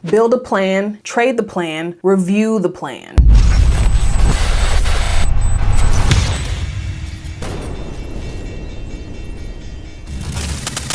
Build a plan, trade the plan, review the plan.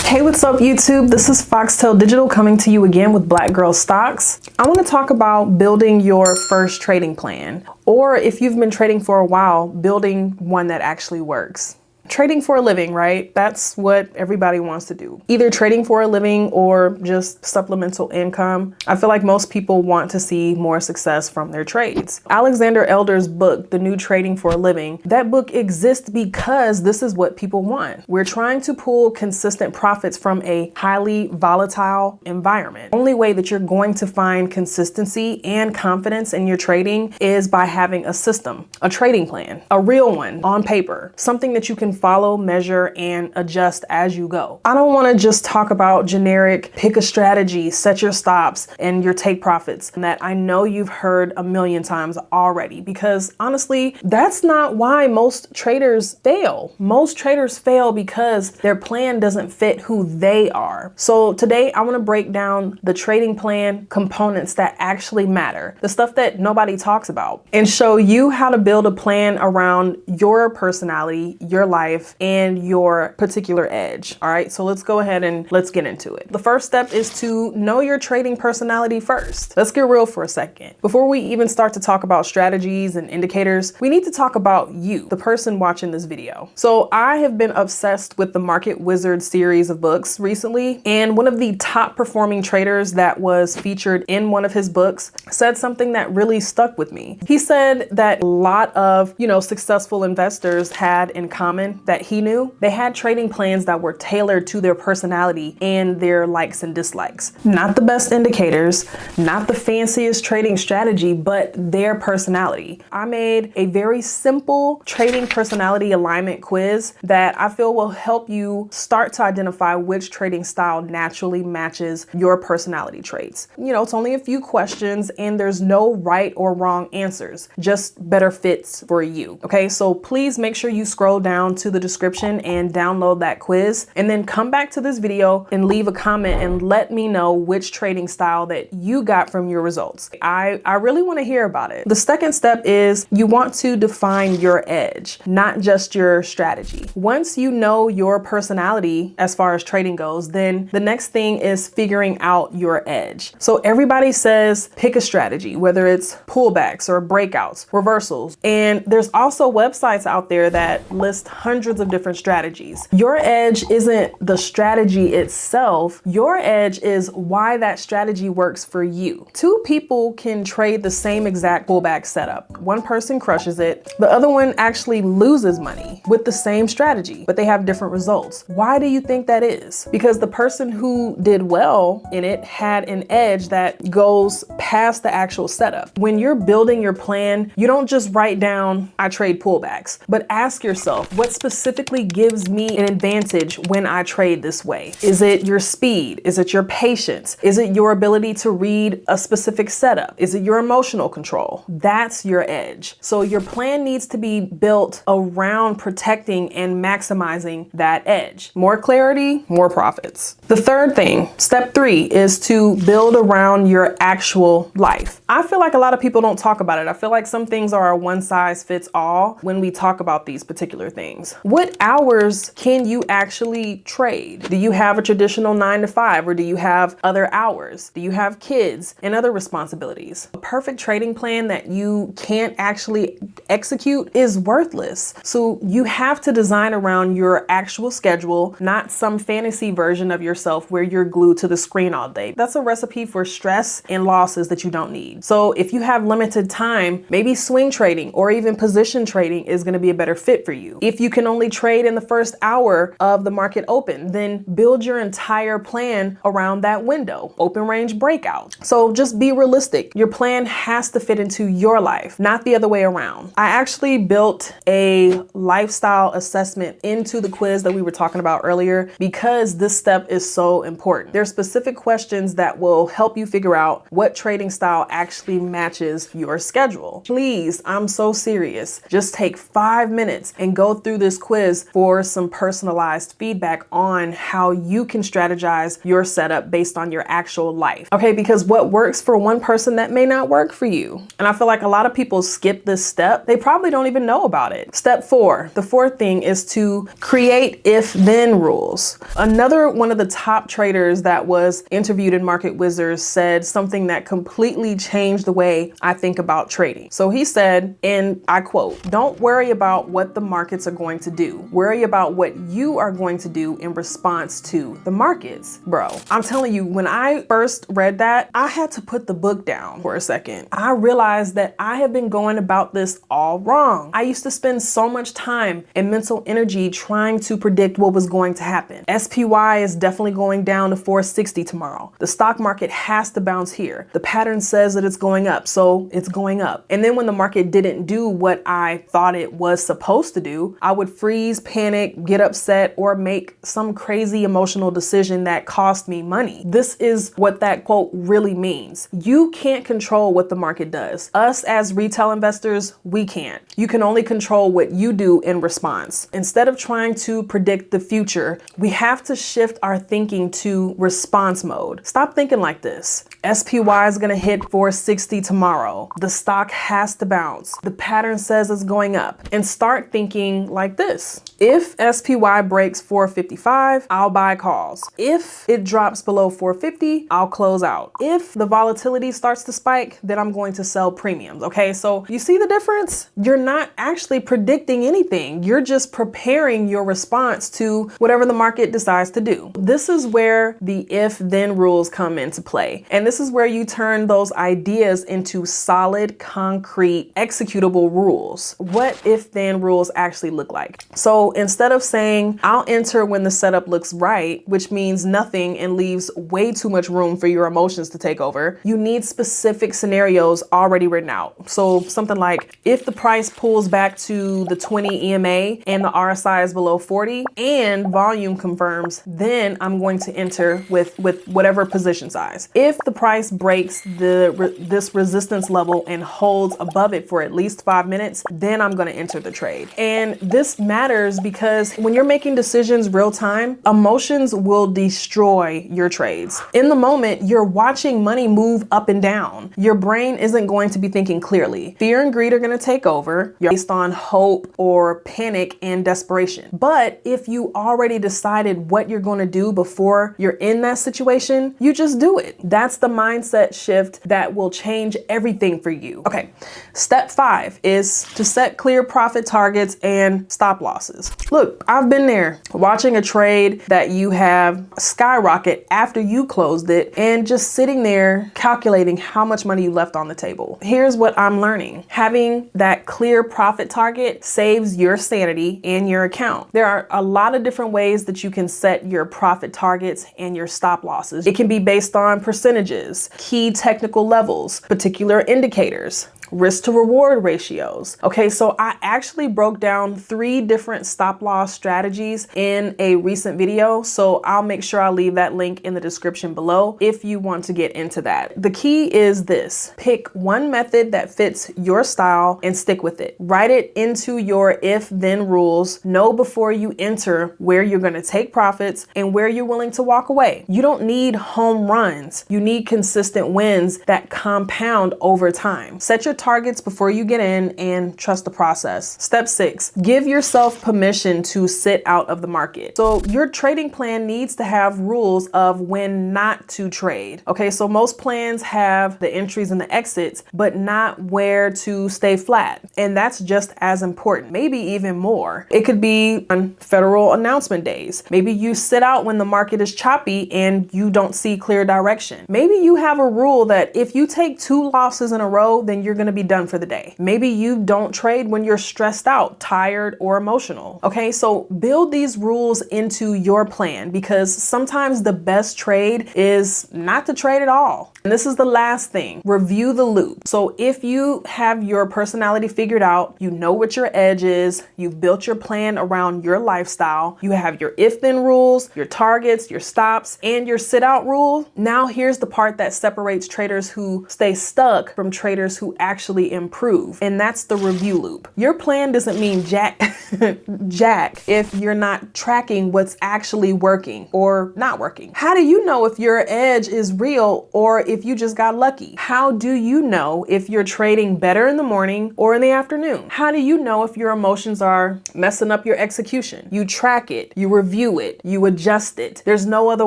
Hey, what's up YouTube? This is Foxtail Digital coming to you again with Black Girl Stocks. I want to talk about building your first trading plan, or if you've been trading for a while, building one that actually works. Trading for a living, right? That's what everybody wants to do. Either trading for a living or just supplemental income. I feel like most people want to see more success from their trades. Alexander Elder's book, The New Trading for a Living, that book exists because this is what people want. We're trying to pull consistent profits from a highly volatile environment. The only way that you're going to find consistency and confidence in your trading is by having a system, a trading plan, a real one on paper, something that you can follow, measure, and adjust as you go. I don't want to just talk about generic pick a strategy, set your stops, and your take profits that I know you've heard a million times already, because honestly, that's not why most traders fail. Most traders fail because their plan doesn't fit who they are. So today I want to break down the trading plan components that actually matter, the stuff that nobody talks about, and show you how to build a plan around your personality, your life, and your particular edge. All right, so let's go ahead and let's get into it. The first step is to know your trading personality first. Let's get real for a second. Before we even start to talk about strategies and indicators, we need to talk about you, the person watching this video. So I have been obsessed with the Market Wizard series of books recently, and one of the top performing traders that was featured in one of his books said something that really stuck with me. He said that a lot of, successful investors had in common that he knew. They had trading plans that were tailored to their personality and their likes and dislikes. Not the best indicators, not the fanciest trading strategy, but their personality. I made a very simple trading personality alignment quiz that I feel will help you start to identify which trading style naturally matches your personality traits. It's only a few questions and there's no right or wrong answers, just better fits for you. Okay, so please make sure you scroll down to the description and download that quiz, and then come back to this video and leave a comment and let me know which trading style that you got from your results. I really want to hear about it. The second step is you want to define your edge, not just your strategy. Once you know your personality as far as trading goes, then the next thing is figuring out your edge. So everybody says pick a strategy, whether it's pullbacks or breakouts, reversals, and there's also websites out there that list hundreds of different strategies. Your edge isn't the strategy itself. Your edge is why that strategy works for you. Two people can trade the same exact pullback setup. One person crushes it. The other one actually loses money with the same strategy, but they have different results. Why do you think that is? Because the person who did well in it had an edge that goes past the actual setup. When you're building your plan, you don't just write down, I trade pullbacks, but ask yourself, what specifically gives me an advantage when I trade this way? Is it your speed? Is it your patience? Is it your ability to read a specific setup? Is it your emotional control? That's your edge. So your plan needs to be built around protecting and maximizing that edge. More clarity, more profits. The third thing, step 3, is to build around your actual life. I feel like a lot of people don't talk about it. I feel like some things are a one size fits all when we talk about these particular things. What hours can you actually trade? Do you have a traditional 9 to 5, or do you have other hours? Do you have kids and other responsibilities? A perfect trading plan that you can't actually execute is worthless. So you have to design around your actual schedule, not some fantasy version of yourself where you're glued to the screen all day. That's a recipe for stress and losses that you don't need. So if you have limited time, maybe swing trading or even position trading is going to be a better fit for you. If you can only trade in the first hour of the market open, then build your entire plan around that window, open range breakout. So just be realistic. Your plan has to fit into your life, not the other way around. I actually built a lifestyle assessment into the quiz that we were talking about earlier because this step is so important. There are specific questions that will help you figure out what trading style actually matches your schedule. Please, I'm so serious. Just take 5 minutes and go through this quiz for some personalized feedback on how you can strategize your setup based on your actual life. Okay, because what works for one person, that may not work for you. And I feel like a lot of people skip this step. They probably don't even know about it. Step 4, the fourth thing is to create if-then rules. Another one of the top traders that was interviewed in Market Wizards said something that completely changed the way I think about trading. So he said, and I quote, "Don't worry about what the markets are going to do. Worry about what you are going to do in response to the markets." Bro, I'm telling you, when I first read that, I had to put the book down for a second. I realized that I have been going about this all wrong. I used to spend so much time and mental energy trying to predict what was going to happen. SPY is definitely going down to 460 tomorrow. The stock market has to bounce here. The pattern says that it's going up, so it's going up. And then when the market didn't do what I thought it was supposed to do, I would freeze, panic, get upset, or make some crazy emotional decision that cost me money. This is what that quote really means. You can't control what the market does. Us as retail investors, we can't. You can only control what you do in response. Instead of trying to predict the future, we have to shift our thinking to response mode. Stop thinking like this. SPY is gonna hit 460 tomorrow. The stock has to bounce. The pattern says it's going up. And start thinking like this. If SPY breaks 455, I'll buy calls. If it drops below 450, I'll close out. If the volatility starts to spike, then I'm going to sell premiums. Okay, so you see the difference? You're not actually predicting anything. You're just preparing your response to whatever the market decides to do. This is where the if-then rules come into play. And this is where you turn those ideas into solid, concrete, executable rules. What if-then rules actually look like? So instead of saying, I'll enter when the setup looks right, which means nothing and leaves way too much room for your emotions to take over, you need specific scenarios already written out. So something like, if the price pulls back to the 20 EMA and the RSI is below 40 and volume confirms, then I'm going to enter with whatever position size. If the price breaks this resistance level and holds above it for at least 5 minutes, then I'm going to enter the trade. And this matters because when you're making decisions real time, emotions will destroy your trades. In the moment, you're watching money move up and down. Your brain isn't going to be thinking clearly. Fear and greed are going to take over. You're based on hope or panic and desperation. But if you already decided what you're going to do before you're in that situation, you just do it. That's the mindset shift that will change everything for you. Okay, step 5 is to set clear profit targets and stop losses. Look, I've been there watching a trade that you have skyrocket after you closed it and just sitting there calculating how much money you left on the table. Here's what I'm learning. Having that clear profit target saves your sanity and your account. There are a lot of different ways that you can set your profit targets and your stop losses. It can be based on percentages, key technical levels, particular indicators, risk to reward ratios. Okay, so I actually broke down 3 different stop loss strategies in a recent video, so I'll make sure I'll leave that link in the description below if you want to get into that. The key is this: pick one method that fits your style and stick with it. Write it into your if-then rules. Know before you enter where you're going to take profits and where you're willing to walk away. You don't need home runs. You need consistent wins that compound over time. Set your targets before you get in and trust the process. Step 6, give yourself permission to sit out of the market. So your trading plan needs to have rules of when not to trade. Okay, so most plans have the entries and the exits, but not where to stay flat. And that's just as important, maybe even more. It could be on federal announcement days. Maybe you sit out when the market is choppy and you don't see clear direction. Maybe you have a rule that if you take 2 losses in a row, then you're going to be done for the day. Maybe you don't trade when you're stressed out, tired, or emotional. Okay, so build these rules into your plan because sometimes the best trade is not to trade at all. And this is the last thing, review the loop. So if you have your personality figured out, you know what your edge is, you've built your plan around your lifestyle, you have your if-then rules, your targets, your stops, and your sit-out rule. Now here's the part that separates traders who stay stuck from traders who actually actually improve. And that's the review loop. Your plan doesn't mean jack if you're not tracking what's actually working or not working. How do you know if your edge is real or if you just got lucky? How do you know if you're trading better in the morning or in the afternoon? How do you know if your emotions are messing up your execution? You track it, you review it, you adjust it. There's no other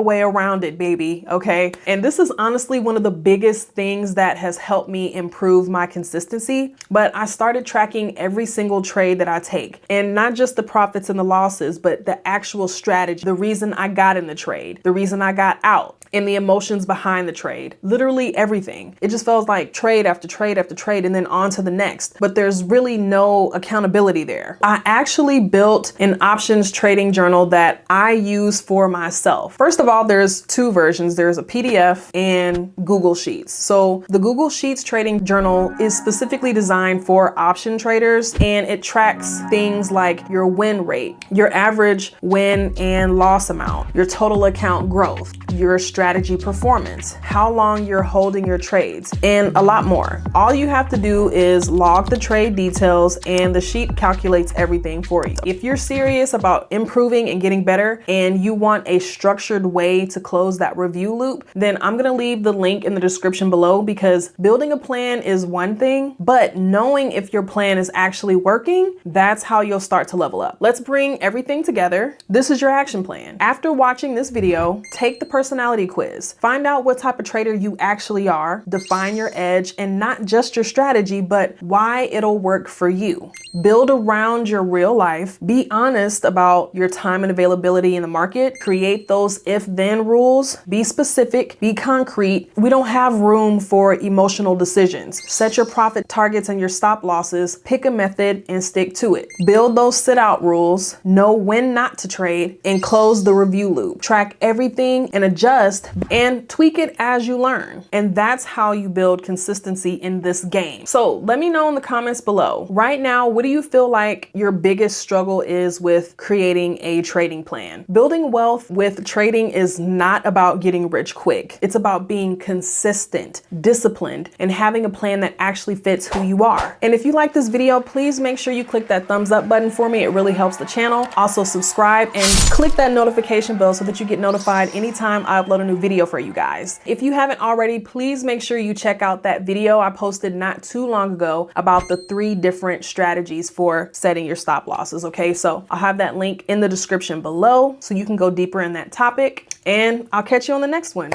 way around it, baby, okay? And this is honestly one of the biggest things that has helped me improve my consistency. But I started tracking every single trade that I take, and not just the profits and the losses, but the actual strategy, the reason I got in the trade, the reason I got out, and the emotions behind the trade. Literally everything. It just feels like trade after trade after trade and then on to the next. But there's really no accountability there. I actually built an options trading journal that I use for myself. First of all, there's two versions. There's a PDF and Google Sheets. So the Google Sheets trading journal is specifically designed for option traders, and it tracks things like your win rate, your average win and loss amount, your total account growth, your strategy performance, how long you're holding your trades, and a lot more. All you have to do is log the trade details and the sheet calculates everything for you. If you're serious about improving and getting better and you want a structured way to close that review loop, then I'm gonna leave the link in the description below, because building a plan is one thing, but knowing if your plan is actually working, that's how you'll start to level up. Let's bring everything together. This is your action plan. After watching this video, take the personality quiz. Find out what type of trader you actually are, define your edge, and not just your strategy, but why it'll work for you. Build around your real life. Be honest about your time and availability in the market. Create those if-then rules. Be specific, be concrete. We don't have room for emotional decisions. Set your profit targets and your stop losses. Pick a method and stick to it. Build those sit-out rules. Know when not to trade and close the review loop. Track everything and adjust and tweak it as you learn. And that's how you build consistency in this game. So let me know in the comments below. Right now, what do you feel like your biggest struggle is with creating a trading plan? Building wealth with trading is not about getting rich quick. It's about being consistent, disciplined, and having a plan that actually fits who you are. And if you like this video, please make sure you click that thumbs up button for me. It really helps the channel. Also subscribe and click that notification bell so that you get notified anytime I upload a new video for you guys. If you haven't already, please make sure you check out that video I posted not too long ago about the 3 different strategies for setting your stop losses. Okay, so I'll have that link in the description below so you can go deeper in that topic, and I'll catch you on the next one.